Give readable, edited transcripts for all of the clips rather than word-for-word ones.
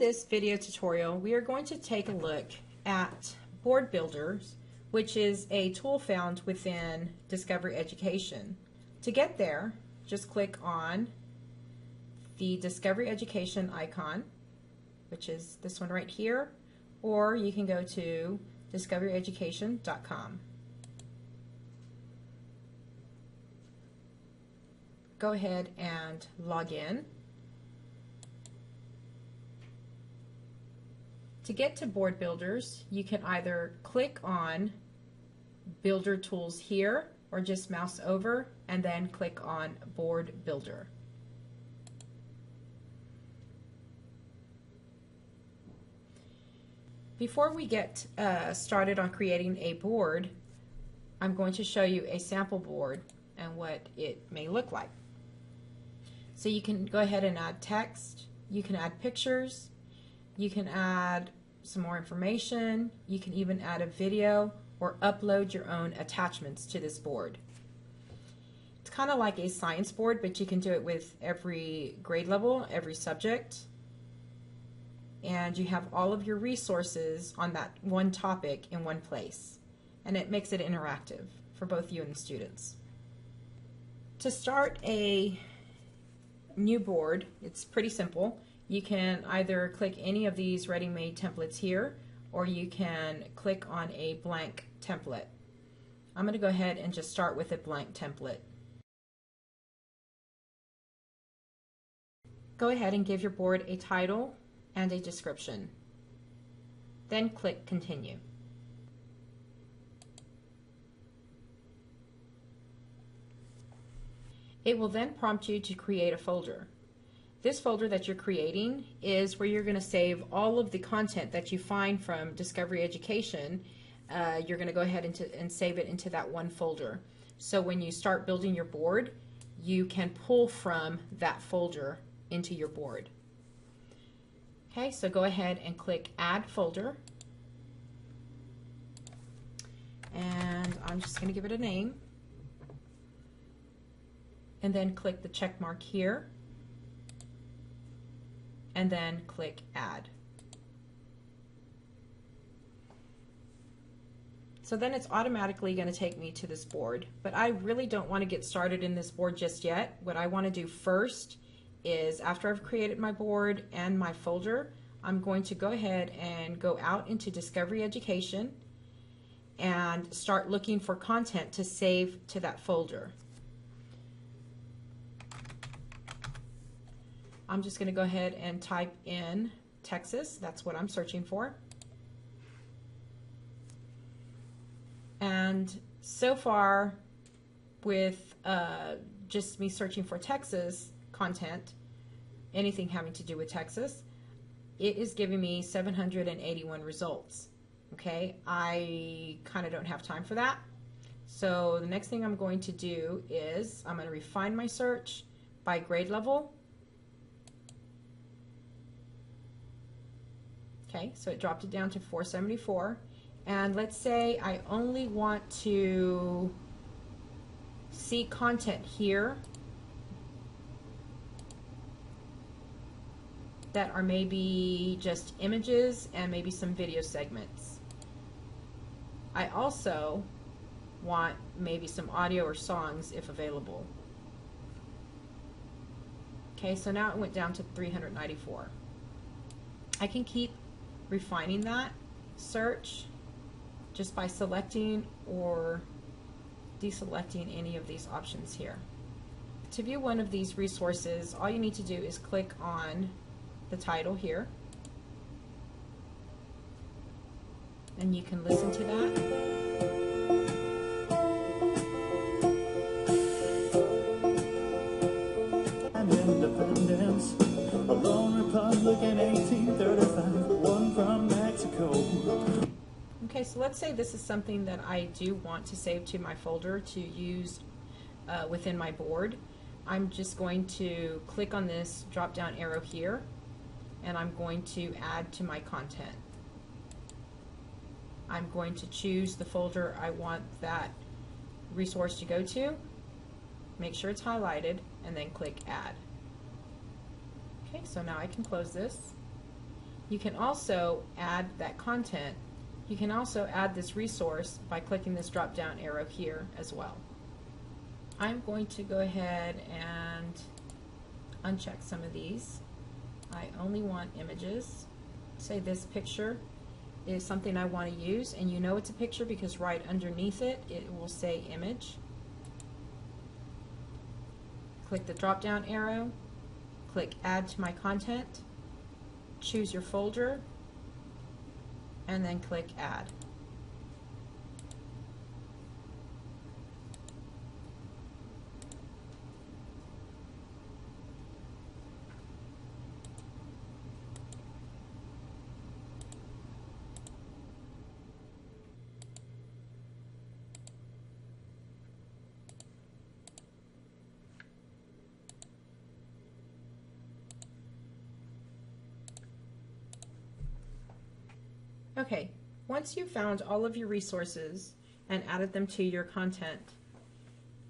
this video tutorial, we are going to take a look at Board Builders, which is a tool found within Discovery Education. To get there, just click on the Discovery Education icon, which is this one right here, or you can go to discoveryeducation.com. Go ahead and log in. To get to Board Builders, you can either click on Builder Tools here, or just mouse over and then click on Board Builder. Before we get started on creating a board, I'm going to show you a sample board and what it may look like. So you can go ahead and add text, you can add pictures, you can add some more information, you can even add a video or upload your own attachments to this board. It's kind of like a science board, but you can do it with every grade level, every subject, and you have all of your resources on that one topic in one place, and it makes it interactive for both you and the students. To start a new board, it's pretty simple. You can either click any of these ready-made templates here, or you can click on a blank template. I'm going to go ahead and just start with a blank template. Go ahead and give your board a title and a description. Then click Continue. It will then prompt you to create a folder. This folder that you're creating is where you're going to save all of the content that you find from Discovery Education. You're going to go ahead and save it into that one folder. So when you start building your board, you can pull from that folder into your board. Okay, so go ahead and click Add Folder. And I'm just going to give it a name. And then click the check mark here. And then click Add. So then it's automatically going to take me to this board, but I really don't want to get started in this board just yet. What I want to do first is, after I've created my board and my folder, I'm going to go ahead and go out into Discovery Education and start looking for content to save to that folder. I'm just going to go ahead and type in Texas. That's what I'm searching for. And so far, with just me searching for Texas content, anything having to do with Texas, it is giving me 781 results. Okay, I kind of don't have time for that. So the next thing I'm going to do is I'm going to refine my search by grade level. Okay, so it dropped it down to 474, and let's say I only want to see content here that are maybe just images and maybe some video segments. I also want maybe some audio or songs if available. Okay, so now it went down to 394. I can keep refining that search just by selecting or deselecting any of these options here. To view one of these resources, all you need to do is click on the title here, and you can listen to that. Independence, a lone republic in 1835, one from Mexico. Okay, so let's say this is something that I do want to save to my folder to use within my board. I'm just going to click on this drop down arrow here, and I'm going to add to my content. I'm going to choose the folder I want that resource to go to, make sure it's highlighted, and then click Add. Okay, so now I can close this. You can also add that content. You can also add this resource by clicking this drop down arrow here as well. I'm going to go ahead and uncheck some of these. I only want images. Say this picture is something I want to use, and you know it's a picture because right underneath it, it will say image. Click the drop down arrow, click add to my content, choose your folder, and then click add. Okay, once you've found all of your resources and added them to your content,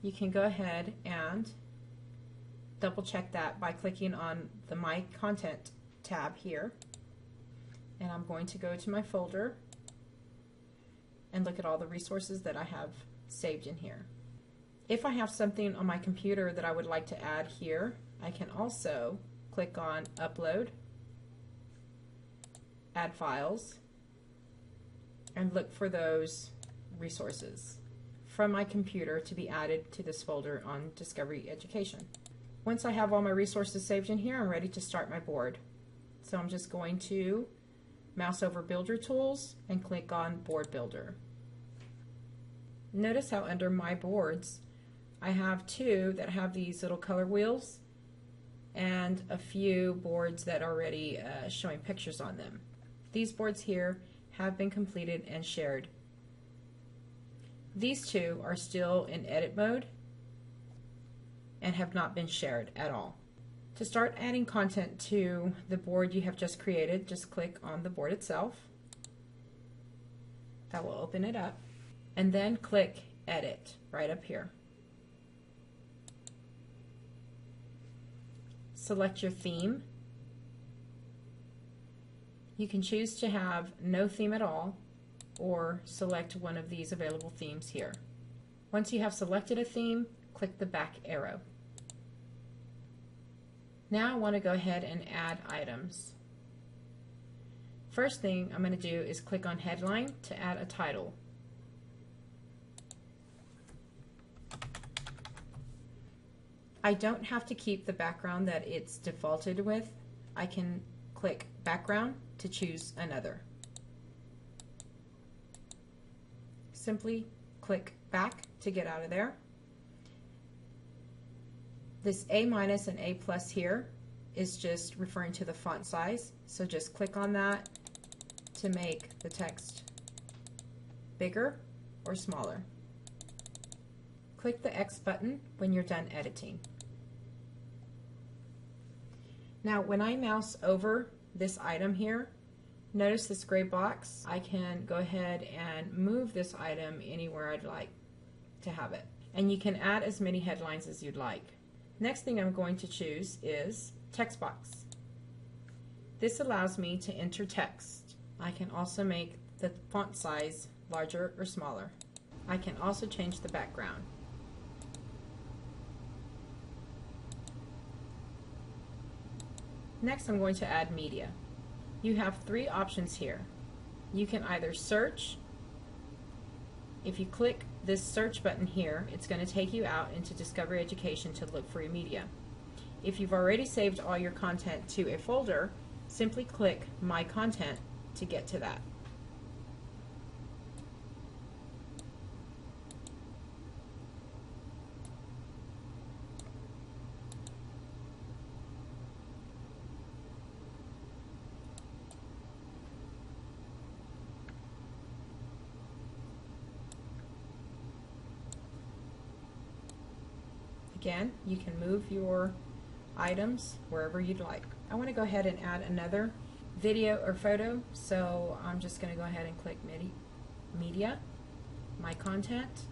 you can go ahead and double check that by clicking on the My Content tab here. And I'm going to go to my folder and look at all the resources that I have saved in here. If I have something on my computer that I would like to add here, I can also click on Upload, Add Files, and look for those resources from my computer to be added to this folder on Discovery Education. Once I have all my resources saved in here, I'm ready to start my board. So I'm just going to mouse over Builder Tools and click on Board Builder. Notice how under My Boards, I have two that have these little color wheels and a few boards that are already showing pictures on them. These boards here have been completed and shared. These two are still in edit mode and have not been shared at all. To start adding content to the board you have just created, just click on the board itself. That will open it up, and then click Edit right up here. Select your theme. You can choose to have no theme at all, or select one of these available themes here. Once you have selected a theme, click the back arrow. Now I want to go ahead and add items. First thing I'm going to do is click on Headline to add a title. I don't have to keep the background that it's defaulted with. I can click Background to choose another. Simply click back to get out of there. This A- and A+ here is just referring to the font size, so just click on that to make the text bigger or smaller. Click the X button when you're done editing. Now when I mouse over this item here, notice this gray box. I can go ahead and move this item anywhere I'd like to have it. And you can add as many headlines as you'd like. Next thing I'm going to choose is text box. This allows me to enter text. I can also make the font size larger or smaller. I can also change the background. Next, I'm going to add media. You have three options here. You can either search. If you click this search button here, it's going to take you out into Discovery Education to look for your media. If you've already saved all your content to a folder, simply click My Content to get to that. Again, you can move your items wherever you'd like. I want to go ahead and add another video or photo, so I'm just going to go ahead and click Media, My Content.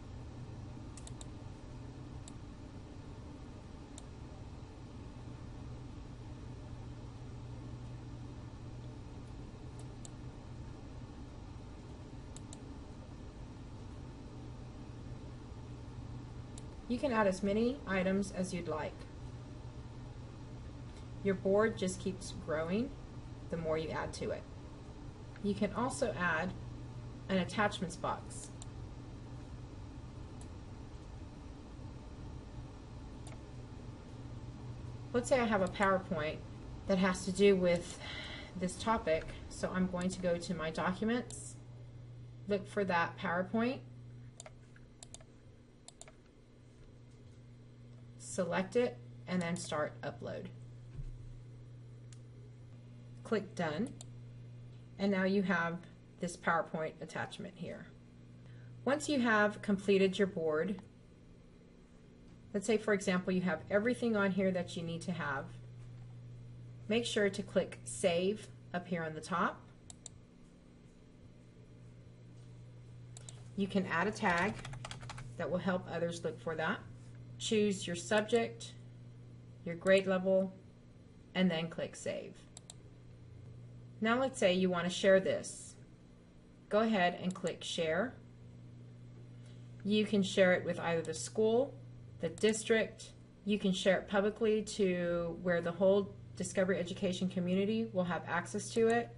You can add as many items as you'd like. Your board just keeps growing the more you add to it. You can also add an attachments box. Let's say I have a PowerPoint that has to do with this topic, so I'm going to go to my documents, look for that PowerPoint, select it, and then start upload. Click done, and now you have this PowerPoint attachment here. Once you have completed your board, let's say for example you have everything on here that you need to have, make sure to click Save up here on the top. You can add a tag that will help others look for that. Choose your subject, your grade level, and then click Save. Now let's say you want to share this. Go ahead and click Share. You can share it with either the school, the district. You can share it publicly to where the whole Discovery Education community will have access to it,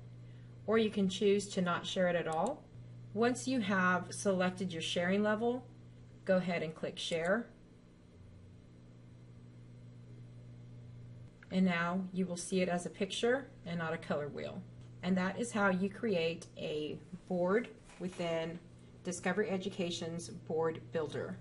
or you can choose to not share it at all. Once you have selected your sharing level, go ahead and click Share. And now you will see it as a picture and not a color wheel. And that is how you create a board within Discovery Education's Board Builder.